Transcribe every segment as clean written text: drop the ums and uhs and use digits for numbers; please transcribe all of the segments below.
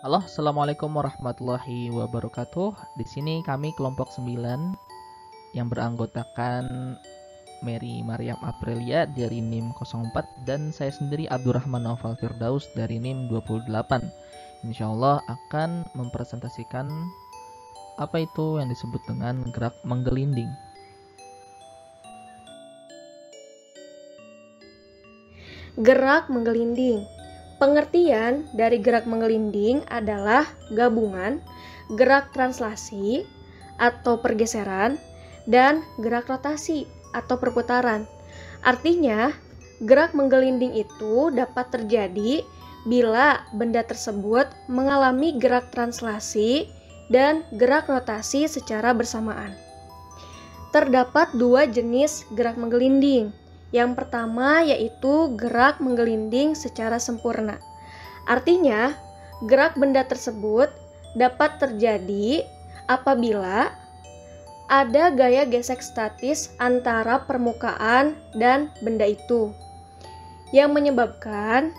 Halo, Assalamualaikum warahmatullahi wabarakatuh. Di sini kami kelompok 9 yang beranggotakan Mary Mariam Aprilia dari NIM 04 dan saya sendiri Abdurrahman Naufal Firdaus dari NIM 28. Insya Allah akan mempresentasikan apa itu yang disebut dengan gerak menggelinding. Gerak menggelinding. Pengertian dari gerak menggelinding adalah gabungan gerak translasi atau pergeseran dan gerak rotasi atau perputaran. Artinya, gerak menggelinding itu dapat terjadi bila benda tersebut mengalami gerak translasi dan gerak rotasi secara bersamaan. Terdapat dua jenis gerak menggelinding. Yang pertama yaitu gerak menggelinding secara sempurna. Artinya, gerak benda tersebut dapat terjadi apabila ada gaya gesek statis antara permukaan dan benda itu, yang menyebabkan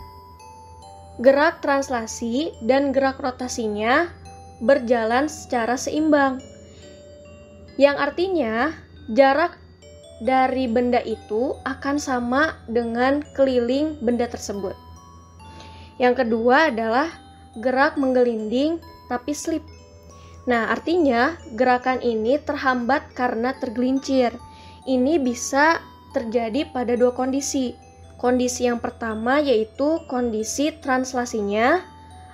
gerak translasi dan gerak rotasinya berjalan secara seimbang. Yang artinya, jarak dari benda itu akan sama dengan keliling benda tersebut. Yang kedua adalah gerak menggelinding tapi slip. Nah, artinya gerakan ini terhambat karena tergelincir. Ini bisa terjadi pada dua kondisi. Kondisi yang pertama yaitu kondisi translasinya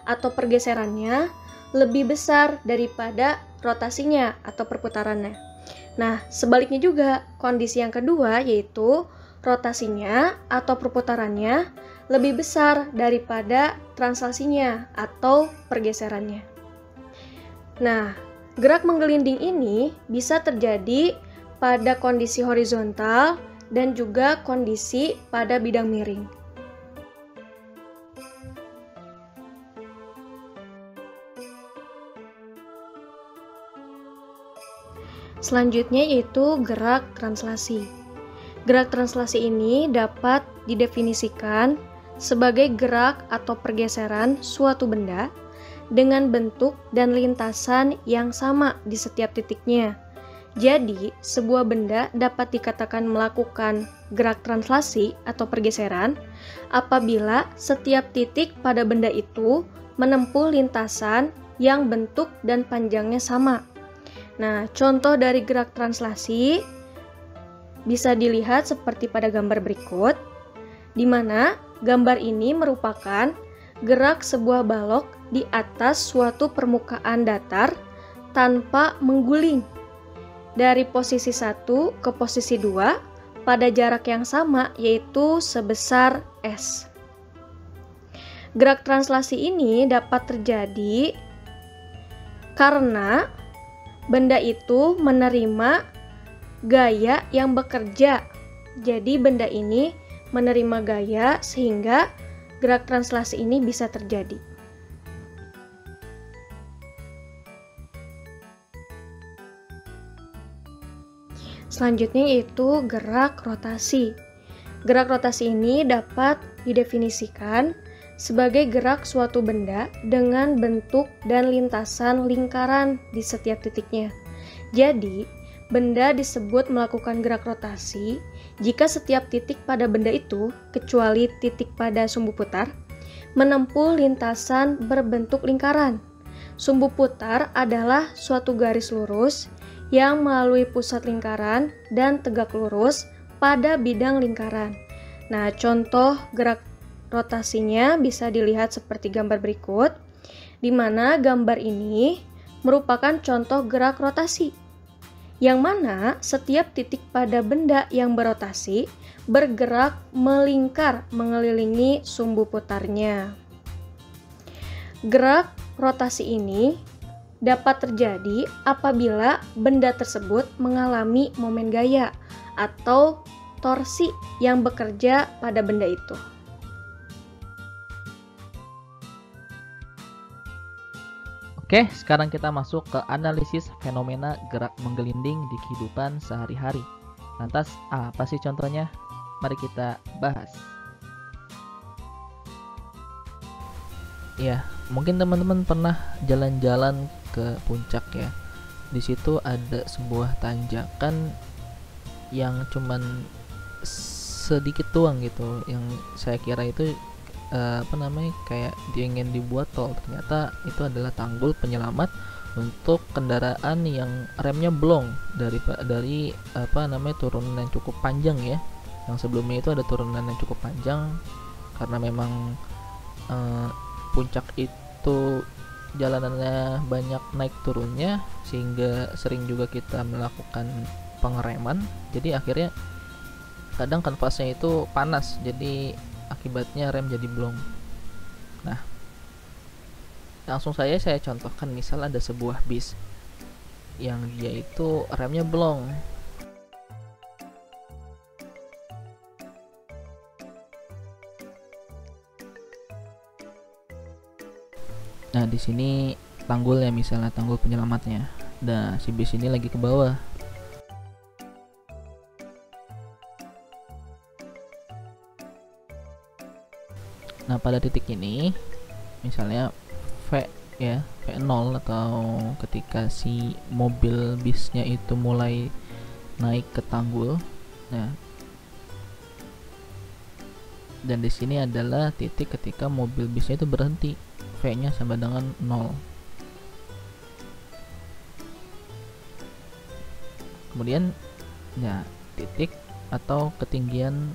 atau pergeserannya lebih besar daripada rotasinya atau perputarannya. Nah, sebaliknya juga, kondisi yang kedua yaitu rotasinya atau perputarannya lebih besar daripada translasinya atau pergeserannya. Nah, gerak menggelinding ini bisa terjadi pada kondisi horizontal dan juga kondisi pada bidang miring. Selanjutnya yaitu gerak translasi. Gerak translasi ini dapat didefinisikan sebagai gerak atau pergeseran suatu benda dengan bentuk dan lintasan yang sama di setiap titiknya. Jadi, sebuah benda dapat dikatakan melakukan gerak translasi atau pergeseran apabila setiap titik pada benda itu menempuh lintasan yang bentuk dan panjangnya sama. Nah, contoh dari gerak translasi bisa dilihat seperti pada gambar berikut, di mana gambar ini merupakan gerak sebuah balok di atas suatu permukaan datar tanpa mengguling dari posisi 1 ke posisi 2 pada jarak yang sama yaitu sebesar S. Gerak translasi ini dapat terjadi karena benda itu menerima gaya yang bekerja. Jadi benda ini menerima gaya sehingga gerak translasi ini bisa terjadi. Selanjutnya yaitu gerak rotasi. Gerak rotasi ini dapat didefinisikan sebagai gerak suatu benda dengan bentuk dan lintasan lingkaran di setiap titiknya. Jadi, benda disebut melakukan gerak rotasi jika setiap titik pada benda itu, kecuali titik pada sumbu putar, menempuh lintasan berbentuk lingkaran. Sumbu putar adalah suatu garis lurus yang melalui pusat lingkaran dan tegak lurus pada bidang lingkaran. Nah, contoh gerak rotasinya bisa dilihat seperti gambar berikut, di mana gambar ini merupakan contoh gerak rotasi, yang mana setiap titik pada benda yang berotasi bergerak melingkar mengelilingi sumbu putarnya. Gerak rotasi ini dapat terjadi apabila benda tersebut mengalami momen gaya atau torsi yang bekerja pada benda itu. Oke, sekarang kita masuk ke analisis fenomena gerak menggelinding di kehidupan sehari-hari. Lantas, apa sih contohnya? Mari kita bahas. Ya, mungkin teman-teman pernah jalan-jalan ke puncak ya. Di situ ada sebuah tanjakan yang cuman sedikit doang gitu, yang saya kira itu kayak dia ingin dibuat tol. Ternyata itu adalah tanggul penyelamat untuk kendaraan yang remnya blong dari turunan yang cukup panjang ya. Yang sebelumnya itu ada turunan yang cukup panjang karena memang puncak itu jalanannya banyak naik turunnya, sehingga sering juga kita melakukan pengereman. Jadi akhirnya kadang kanvasnya itu panas, jadi akibatnya rem jadi blong. Nah, langsung saya contohkan, misal ada sebuah bis yang dia itu remnya blong. Nah, di sini tanggulnya, misalnya tanggul penyelamatnya. Nah, si bis ini lagi ke bawah. Nah, pada titik ini misalnya V0 atau ketika si mobil bisnya itu mulai naik ke tanggul. Nah, dan di sini adalah titik ketika mobil bisnya itu berhenti. V-nya sama dengan 0. Kemudian ya, titik atau ketinggian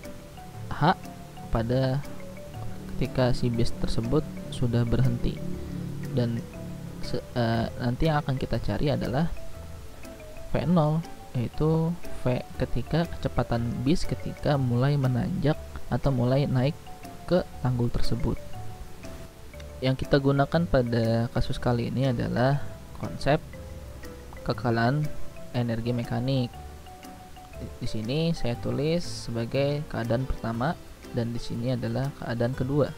H pada ketika si bis tersebut sudah berhenti. Dan nanti yang akan kita cari adalah V0, yaitu V ketika kecepatan bis ketika mulai menanjak atau mulai naik ke tanggul tersebut. Yang kita gunakan pada kasus kali ini adalah konsep kekalan energi mekanik. Di sini saya tulis sebagai keadaan pertama dan di sini adalah keadaan kedua.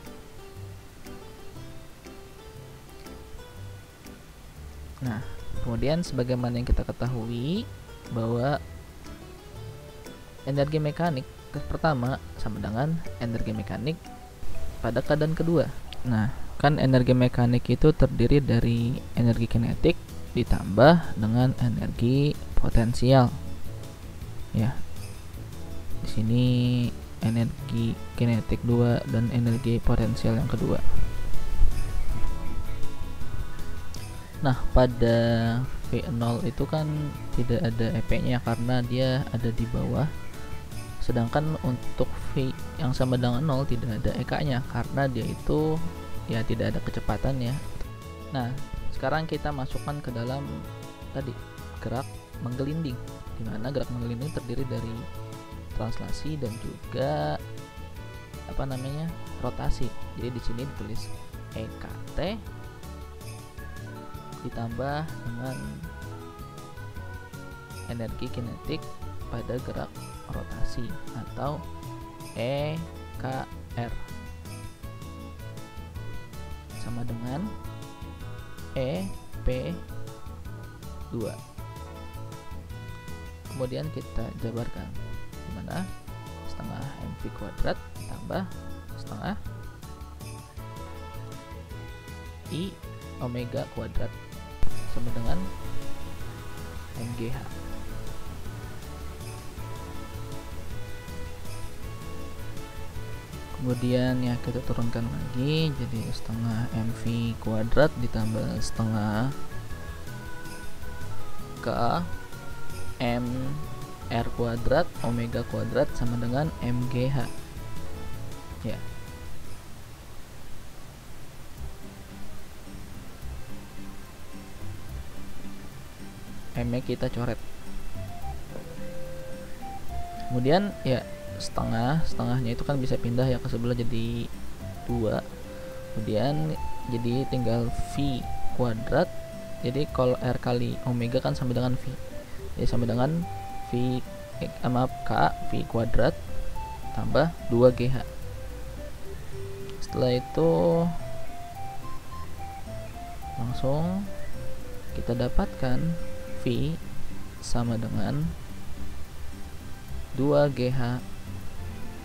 Nah, kemudian sebagaimana yang kita ketahui bahwa energi mekanik pertama sama dengan energi mekanik pada keadaan kedua. Nah, kan energi mekanik itu terdiri dari energi kinetik ditambah dengan energi potensial. Ya. Di sini energi kinetik 2 dan energi potensial yang kedua. Nah, pada V0 itu kan tidak ada EP-nya karena dia ada di bawah. Sedangkan untuk V yang sama dengan 0 tidak ada EK-nya karena dia itu ya tidak ada kecepatannya. Nah, sekarang kita masukkan ke dalam tadi gerak menggelinding, di mana gerak menggelinding terdiri dari translasi dan juga rotasi. Jadi di sini ditulis EKT ditambah dengan energi kinetik pada gerak rotasi atau EKR sama dengan EP2. Kemudian kita jabarkan, dimana setengah mv kuadrat tambah setengah I omega kuadrat sama dengan mgh. Kemudian ya kita turunkan lagi, jadi setengah mv kuadrat ditambah setengah K m r kuadrat omega kuadrat sama dengan mgh. Ya. M-nya kita coret. Kemudian ya setengahnya itu kan bisa pindah ya ke sebelah jadi 2. Kemudian jadi tinggal V kuadrat. Jadi kalau R kali omega kan sama dengan V. Jadi sama dengan K V kuadrat tambah 2GH. Setelah itu langsung kita dapatkan V sama dengan 2GH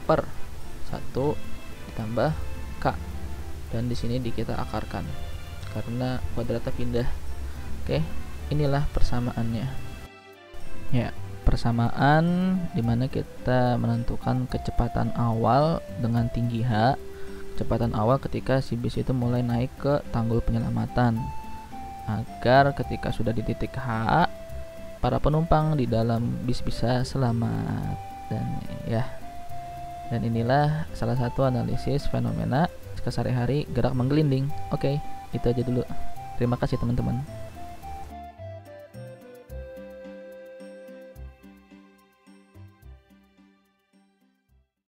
per 1 ditambah K. dan di sini kita akarkan karena kuadratnya pindah. Oke, inilah persamaannya. Ya, persamaan dimana kita menentukan kecepatan awal dengan tinggi H. Kecepatan awal ketika si bis itu mulai naik ke tanggul penyelamatan, agar ketika sudah di titik H, para penumpang di dalam bis bisa selamat. Dan inilah salah satu analisis fenomena kesehari-hari gerak menggelinding. Oke, itu aja dulu. Terima kasih teman-teman.